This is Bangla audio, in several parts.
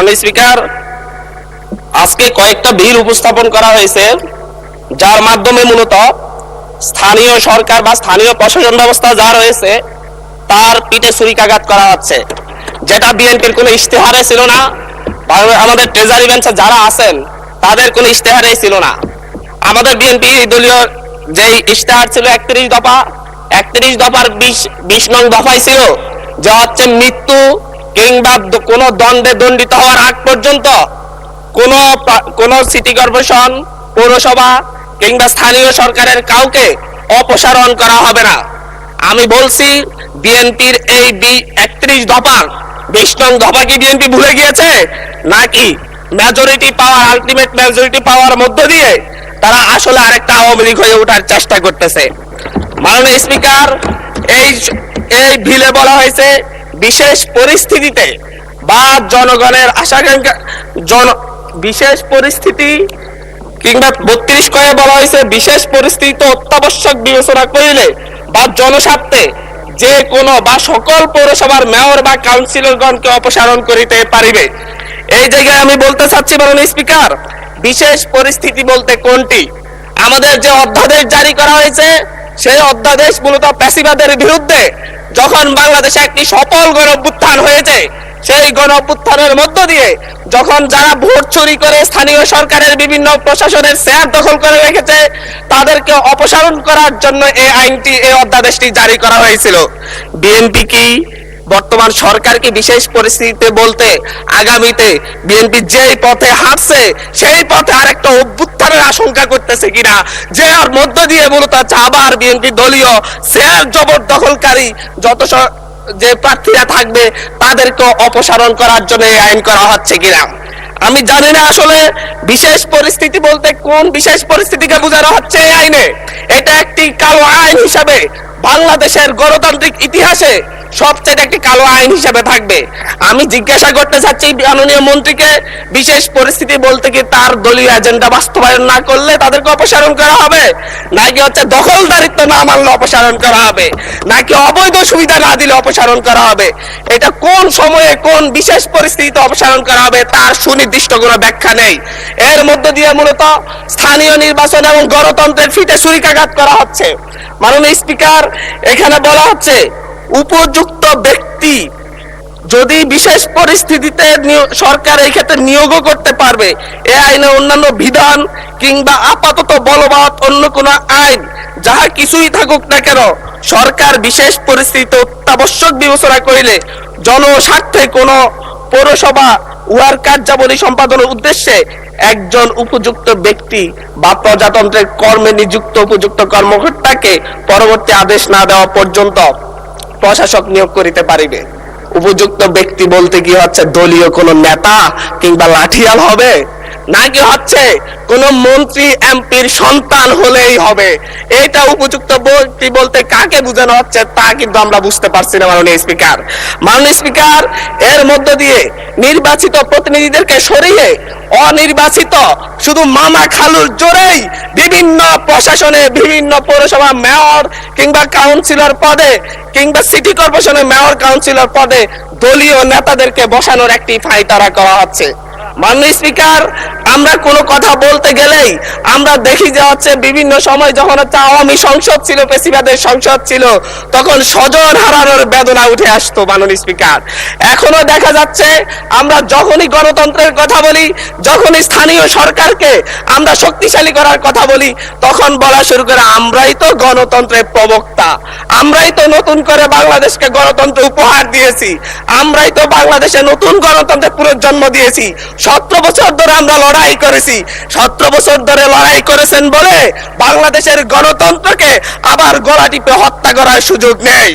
মাননীয় স্পিকার, আজকে কয়েকটা বিল উপস্থাপন করা হয়েছে যার মাধ্যমে মূলত স্থানীয় সরকার বা স্থানীয় প্রশাসন ব্যবস্থা যা রয়েছে তার পিঠে ছুরিকাঘাত করা হচ্ছে, যেটা বিএনপির কোনো ইশতেহারে ছিল না। আমাদের ট্রেজারি বেঞ্চে যারা আছেন তাদের কোনো ইশতেহারেই ছিল না। আমাদের বিএনপি দলীয় যেই ইশতেহার ছিল 31 দফা, 31 দফার 20 নং দফায় ছিল যে হচ্ছে মৃত্যু কিংবা কোনো দণ্ডে দণ্ডিত হওয়ার আগ পর্যন্ত কোন সিটি কর্পোরেশন, পৌরসভা কিংবা স্থানীয় সরকারের কাউকে অপসারণ করা হবে না। আমি বলছি বিএনপির এই 31 দফার 20 নং দফা কি বিএনপি ভুলে গিয়েছে, নাকি মেজরিটি পাওয়ার, আলটিমেট মেজরিটি পাওয়ার মধ্য দিয়ে তারা আসলে আরেকটা আওয়ামী লীগ হয়ে ওঠার চেষ্টা করতেছে? মাননীয় স্পিকার, এই বিলে বলা হয়েছে বিশেষ পরিস্থিতিতে বা জনগণের আশাকাঙ্ক্ষা বিশেষ পরিস্থিতি কিংবা 32 কয়ে বলা হয়েছে বিশেষ পরিস্থিতি অত্যাবশ্যক বিবেচনা করিলে বা জনস্বার্থে যে কোনো বা সকল পৌরসভার মেয়র বা কাউন্সিলরগণকে অপসারণ করিতে পারিবে। এই জায়গায় আমি বলতে চাচ্ছি মাননীয় স্পিকার, বিশেষ পরিস্থিতি বলতে কোনটি? আমাদের যে অধ্যাদেশ জারি করা হয়েছে সেই অধ্যাদেশ মূলত ফ্যাসিবাদের বিরুদ্ধে যখন বাংলাদেশে একটি সফল গণঅভ্যুত্থান হয়েছে, সেই গণঅভ্যুত্থানের মধ্য দিয়ে যখন যারা ভোট চুরি করে স্থানীয় সরকারের বিভিন্ন প্রশাসনের শেয়ার দখল করে রেখেছে তাদেরকে অপসারণ করার জন্য এই আইনটি, এই অধ্যাদেশটি জারি করা হয়েছিল। বিএনপি কি বর্তমান সরকারকে বিশেষ পরিস্থিতিতে বলতে আগামীতে বিএনপি যেই পথে হাঁটছে সেই পথে আরেকটা অভ্যুত্থানের আশঙ্কা করতেছে কিনা, যে আর মধ্য দিয়ে মূলত আবার বিএনপি দলীয় শেয়ার জবরদখলকারী যত যে প্রার্থীরা থাকবে তাদেরকে অপসারণ করার জন্য এই আইন করা হচ্ছে কিনা। আমি জানি না আসলে বিশেষ পরিস্থিতি বলতে কোন বিশেষ পরিস্থিতিকে বোঝানো হচ্ছে এই আইনে। এটা একটি কালো আইন হিসাবে বাংলাদেশের গণতান্ত্রিক ইতিহাসে সবচেয়ে একটি কালো আইন হিসেবে থাকবে। আমি জিজ্ঞাসা করতে চাচ্ছি মাননীয় মন্ত্রীকে, বিশেষ পরিস্থিতি বলতে কি তার দলীয় এজেন্ডা বাস্তবায়ন না করলে তাদেরকে অপসারণ করা হবে, নাকি হচ্ছে দখলদারিত্ব না মানলে অপসারণ করা হবে, নাকি অবৈধ সুবিধা না দিলে অপসারণ করা হবে? এটা কোন সময়ে কোন বিশেষ পরিস্থিতিতে অপসারণ করা হবে তার সুনির্দিষ্ট কোনো ব্যাখ্যা নেই। এর মধ্য দিয়ে মূলত স্থানীয় নির্বাচন এবং গণতন্ত্রের ফিতে ছুরিকাঘাত করা হচ্ছে। মাননীয় স্পিকার, এখানে বলা হচ্ছে উপযুক্ত ব্যক্তি যদি বিশেষ পরিস্থিতিতে সরকার এই ক্ষেত্রে নিয়োগও করতে পারবে। এ আইনে অন্যান্য বিধান কিংবা আপাতত বলবৎ অন্য কোনো আইন যাহা কিছুই থাকুক না কেন, সরকার বিশেষ পরিস্থিতিতে অত্যাবশ্যক বিবেচনা করিলে জনস্বার্থে কোনো পৌরসভা উহার কার্যাবলী সম্পাদনের উদ্দেশ্যে একজন উপযুক্ত ব্যক্তি বা প্রজাতন্ত্রের কর্মে নিযুক্ত উপযুক্ত কর্মকর্তাকে পরবর্তী আদেশ না দেওয়া পর্যন্ত প্রশাসক নিয়োগ করিতে পারিবে। উপযুক্ত ব্যক্তি বলতে কি হচ্ছে দলীয় কোনো নেতা কিংবা লাঠিয়াল হবে, নাকি হচ্ছে কোন মন্ত্রী এমপির সন্তান হলেই হবে? এটা উপযুক্ত ব্যক্তি বলতে কাকে বোঝানো হচ্ছে তা কিন্তু আমরা বুঝতে পারছি না মাননীয় স্পিকার। মাননীয় স্পিকার, এর মধ্য দিয়ে নির্বাচিত প্রতিনিধিদেরকে সরিয়ে অনির্বাচিত শুধু মামা খালুর জোরেই বিভিন্ন প্রশাসনে, বিভিন্ন পৌরসভা মেয়র কিংবা কাউন্সিলর পদে কিংবা সিটি কর্পোরেশনের মেয়র কাউন্সিলর পদে দলীয় নেতাদেরকে বসানোর একটি ফাইতারা করা হচ্ছে। মাননীয় স্পিকার, আমরা কোনো কথা বলতে গেলেই আমরা দেখি যে হচ্ছে বিভিন্ন সময় যখন হচ্ছে আওয়ামী সংসদ ছিল, ফ্যাসিবাদের সংসদ ছিল, তখন স্বজন হারানোর বেদনা উঠে আসতো মাননীয় স্পিকার। এখনো দেখা যাচ্ছে আমরা যখনই গণতন্ত্রের কথা বলি, যখনই স্থানীয় সরকারকে আমরা শক্তিশালী করার কথা বলি, তখন বলা শুরু করে আমরাই তো গণতন্ত্রের প্রবক্তা, আমরাই তো নতুন করে বাংলাদেশকে গণতন্ত্র উপহার দিয়েছি, আমরাই তো বাংলাদেশে নতুন গণতন্ত্রের পুনর্জন্ম দিয়েছি। 17 বছর ধরে আমরা লড়াই করেছি, 17 বছর ধরে লড়াই করেছেন বলে বাংলাদেশের গণতন্ত্রকে আবার গলা টিপে হত্যা করার সুযোগ নেই।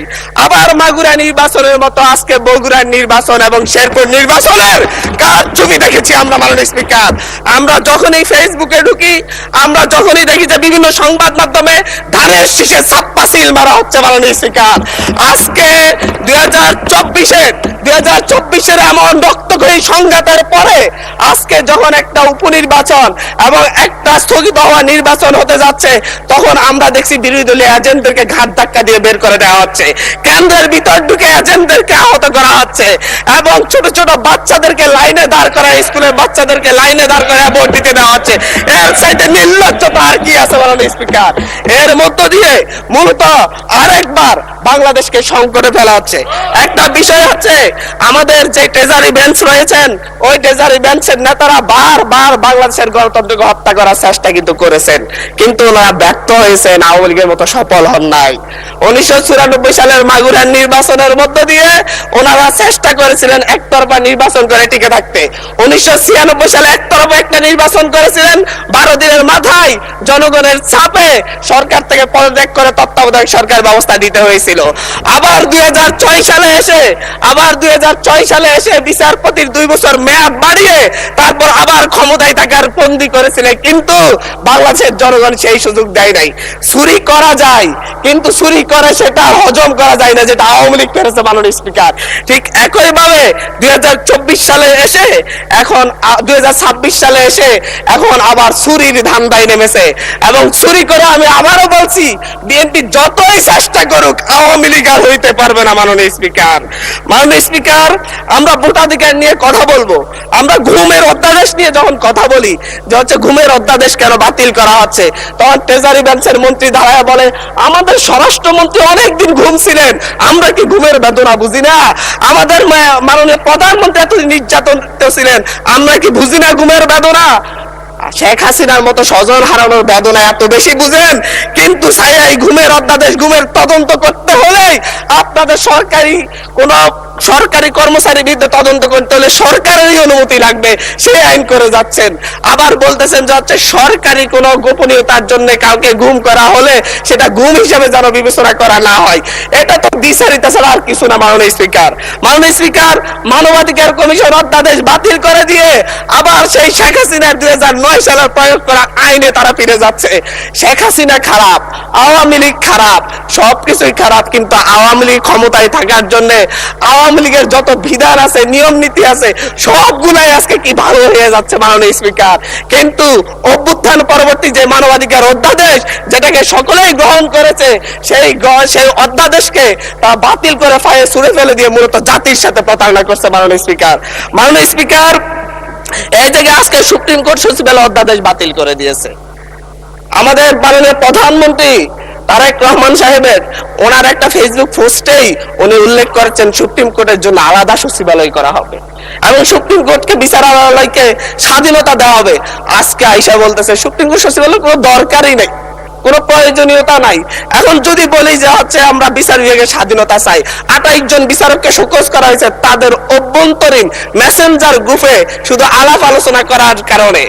আবার মাগুরা নির্বাচনের মতো আজকে বগুড়ার নির্বাচন এবং শেরপুর নির্বাচনের কারচুপি দেখেছি আমরা মাননীয় স্পিকার। আমরা যখনই ফেসবুকে ঢুকি, আমরা যখনই দেখি যে বিভিন্ন সংবাদ মাধ্যমে ধানের শীষে ছাপ্পা সিল মারা হচ্ছে মাননীয় স্পিকার। আজকে 2024-এর এমন রক্তক্ষয়ী সংঘাতের পরে আজকে যখন একটা উপনির্বাচন এবং একটা স্থগিত হওয়া নির্বাচন হতে যাচ্ছে, তখন আমরা দেখছি বিরোধী দলীয় এজেন্টদেরকে ঘাট ধাক্কা দিয়ে বের করে দেওয়া হচ্ছে, কেন্দ্রের ভিতর ঢুকে এজেন্টদেরকে আহত করা হচ্ছে এবং ছোট ছোট বাচ্চাদেরকে লাইন লাইনে দাঁড় করা, স্কুলের বাচ্চাদেরকে লাইনে দাঁড় করা ভোট দিতে দেওয়া হচ্ছে। এর চাইতে নির্লজ্জতা আর কি আছে মাননীয় স্পিকার? এর মধ্য দিয়ে মূলত আরেকবার বাংলাদেশকে সংকটে ফেলা হচ্ছে। একটা বিষয় হচ্ছে, আমাদের যে ট্রেজারি বেঞ্চ রয়েছেন, ওই ট্রেজারি বেঞ্চের নেতারা বারবার বাংলাদেশের গণতন্ত্রকে হত্যা করার চেষ্টা কিন্তু করেছেন, কিন্তু ওনারা ব্যর্থ হয়েছেন, আওয়ামী লীগের মতো সফল হন নাই। 1994 সালের মাগুরার নির্বাচনের মধ্য দিয়ে ওনারা চেষ্টা করেছিলেন একতরফা নির্বাচন করে টিকে থাকতে। 1996 সালে একতরফা একটা নির্বাচন করেছিলেন, 12 দিনের মাথায় জনগণের চাপে সরকার থেকে পদত্যাগ করে তত্ত্বাবধায়ক সরকার ব্যবস্থা দিতে হয়েছিল। আবার 2006 সালে এসে বিচারপতির 2 বছর মেয়াদ বাড়িয়ে তারপর আবার ক্ষমতায় থাকার ফন্দি করেছিলেন, কিন্তু বাংলাদেশের জনগণ সেই সুযোগ দেয় নাই। চুরি করা যায়, কিন্তু চুরি করে সেটা হজম করা যায় না, যেটা আওয়ামী লীগ করেছে মাননীয় স্পিকার। ঠিক একই ভাবে 2024 সালে এসে এখন 2026 সালে এসে এখন আবার চুরির ধান্দায় নেমেছে। এবং চুরি করে আমি আবারও বলছি, বিএনপি যতই চেষ্টা করুক আওয়ামী লীগ আর হইতে পারবে না মাননীয় স্পিকার। মাননীয় স্পিকার, আমরা ভোটাধিকার নিয়ে কথা বলবো, আমরা ঘুমের অধ্যাদেশ নিয়ে যখন কথা বলি যে হচ্ছে ঘুমের অধ্যাদেশ কেন বাতিল করা হচ্ছে, তখন ট্রেজারি বেঞ্চের মন্ত্রী দাঁড়ায় বলে আমাদের স্বরাষ্ট্রমন্ত্রী অনেকদিন ঘুমছিলেন, আমরা কি ঘুমের বেদনা বুঝি না? আমাদের মাননীয় প্রধানমন্ত্রী এতদিন নির্যাতন ছিলেন, আমরা কি বুঝি না ঘুমের বেদনা? শেখ হাসিনার মতো স্বজন হারানোর বেদনা এত বেশি বুঝেন, কিন্তু এই ঘুমের অধ্যাদেশ, ঘুমের তদন্ত করতে হলে আপনাদের সরকারি কর্মচারীর বিরুদ্ধে তদন্ত করতে হলে সরকারেরই অনুমতি লাগবে, সেই আইন করে যাচ্ছেন। আবার বলতেছেন যে হচ্ছে সরকারি কোনো গোপনীয়তার জন্য কাউকে গুম করা হলে সেটা গুম হিসেবে যেন বিবেচনা করা না হয়। এটা তো দ্বিচারিতা ছাড়া আর কিছু না মাননীয় স্পিকার। মাননীয় স্পিকার, মানবাধিকার কমিশন অধ্যাদেশ বাতিল করে দিয়ে আবার সেই শেখ হাসিনার 2009 সালের প্রয়োগ করা আইনে তারা ফিরে যাচ্ছে। শেখ হাসিনা খারাপ, আওয়ামী লীগ খারাপ, সবকিছুই খারাপ, কিন্তু আওয়ামী লীগ ক্ষমতায় থাকার জন্য আওয়ামী লীগের যত বিধান আছে, নিয়ম নীতি আছে, সবগুলাই আজকে কি ভালো হয়ে যাচ্ছে মাননীয় স্পিকার। কিন্তু অভ্যুত্থান পরবর্তী যে মানবাধিকার অধ্যাদেশ, যেটাকে সকলেই গ্রহণ করেছে, সেই অধ্যাদেশকে তা বাতিল করে ফায়ে ছুঁড়ে ফেলে দিয়ে মূলত জাতির সাথে প্রতারণা করছে মাননীয় স্পিকার। মাননীয় স্পিকার, এই থেকে আজকে সুপ্রিম কোর্ট সচিবালয় অধ্যাদেশ বাতিল করে দিয়েছে। আমাদের মাননীয় প্রধানমন্ত্রী তারেক রহমান সাহেবের ওনার একটা ফেসবুক পোস্টেই উনি উল্লেখ করেছেন সুপ্রিম কোর্টের জন্য আলাদা সচিবালয় করা হবে এবং সুপ্রিম কোর্টকে বিচারালয়কে স্বাধীনতা দেওয়া হবে। আজকে আইসা বলতেছে সুপ্রিম কোর্ট সচিবালয় কোনো দরকারই নেই, কোনো প্রয়োজনীয়তা নাই। এখন যদি বলি যে হচ্ছে আমরা বিচার বিভাগের স্বাধীনতা চাই, 28 জন বিচারককে শোকজ করা হয়েছে তাদের অভ্যন্তরীণ মেসেঞ্জার গ্রুপে শুধু আলাপ আলোচনা করার কারণে।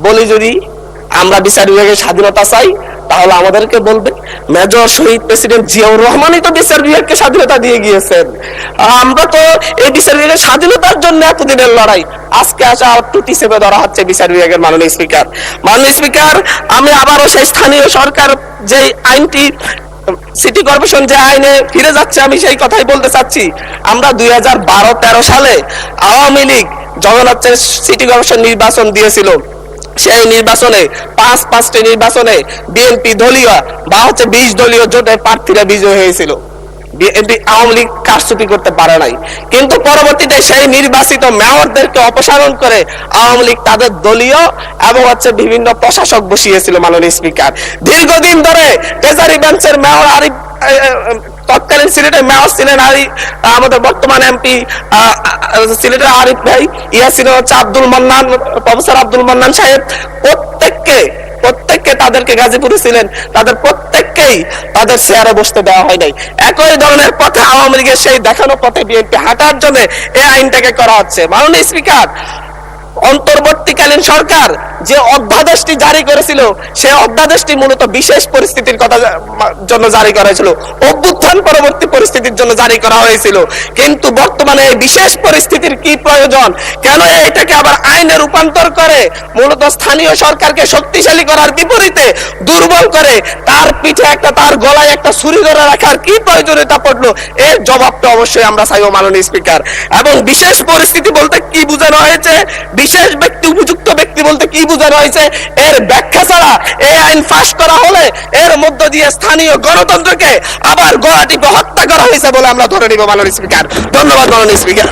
বলি যদি আমরা বিচার বিভাগের স্বাধীনতা চাই, তাহলে আমাদেরকে বলবে মেজর শহীদ প্রেসিডেন্ট জিয়াউর রহমানই তো বিচার বিভাগকে স্বাধীনতা দিয়ে গিয়েছেন। আমরা তো এই বিচার বিভাগের স্বাধীনতার জন্য এতদিনের লড়াই, আজকে আসা টুটি চেপে ধরা হচ্ছে বিচার বিভাগের। মাননীয় স্পিকার, মাননীয় স্পিকার, আমি আবারও সেই স্থানীয় সরকার যে আইনটি সিটি কর্পোরেশন যে আইনে ফিরে যাচ্ছে, আমি সেই কথাই বলতে চাচ্ছি। আমরা 2012-13 সালে আওয়ামী লীগ যখন হচ্ছে সিটি কর্পোরেশন নির্বাচন দিয়েছিল, সেই নির্বাচনে 5টি নির্বাচনে বিএনপি দলীয় বা হচ্ছে 20 দলীয় জোটের প্রার্থীরা বিজয়ী হয়েছিল। বিএনপি আওয়ামী লীগ কারচুপি করতে পারে নাই, কিন্তু পরবর্তীতে সেই নির্বাচিত মেয়রদেরকে অপসারণ করে আওয়ামী লীগ তাদের দলীয় এবং হচ্ছে বিভিন্ন প্রশাসক বসিয়েছিল। মাননীয় স্পিকার, দীর্ঘদিন ধরে ট্রেজারি বেঞ্চের মেয়র আরিফ, তৎকালীন সিলেটের মেয়র ছিলেন আমাদের বর্তমান এমপি সিলেটের আরিফ ভাই, ইয়া ছিল হচ্ছে প্রফেসর আব্দুল মান্নান সাহেব, প্রত্যেককে তাদেরকে গাজীপুরে ছিলেন, তাদের প্রত্যেককেই তাদের চেয়ারে বসতে দেওয়া হয় নাই। একই ধরনের পথে আওয়ামী লীগের সেই দেখানো পথে বিএনপি হাঁটার জন্য এই আইনটাকে করা হচ্ছে। মাননীয় স্পিকার, অন্তর্বর্তীকালীন সরকার যে অধ্যাদেশটি জারি করেছিল, সেই অধ্যাদেশটি মূলত বিশেষ পরিস্থিতির কথা জন্য জারি করা হয়েছিল, অভ্যুত্থান পরবর্তী পরিস্থিতির জন্য জারি করা হয়েছিল। কিন্তু বর্তমানে এই বিশেষ পরিস্থিতির কি প্রয়োজন, কেন এটাকে আবার আইনে রূপান্তর করে মূলত স্থানীয় সরকারকে শক্তিশালী করার বিপরীতে দুর্বল করে তার পিঠে তার গলায় একটা ছুরি ধরে রাখার কি প্রয়োজনীয়তা পড়লো, এর জবাবটা অবশ্যই আমরা চাইব মাননীয় স্পিকার। এবং বিশেষ পরিস্থিতি বলতে কি বোঝানো হয়েছে, বিশেষ ব্যক্তি, উপযুক্ত ব্যক্তি বলতে কি বোঝানো হয়েছে, এর ব্যাখ্যা ছাড়া এই আইন পাস করা হলে এর মধ্য দিয়ে স্থানীয় গণতন্ত্রকে আবার গলা টিপে হত্যা করা হয়েছে বলে আমরা ধরে নিব মাননীয় স্পিকার। ধন্যবাদ মাননীয় স্পিকার।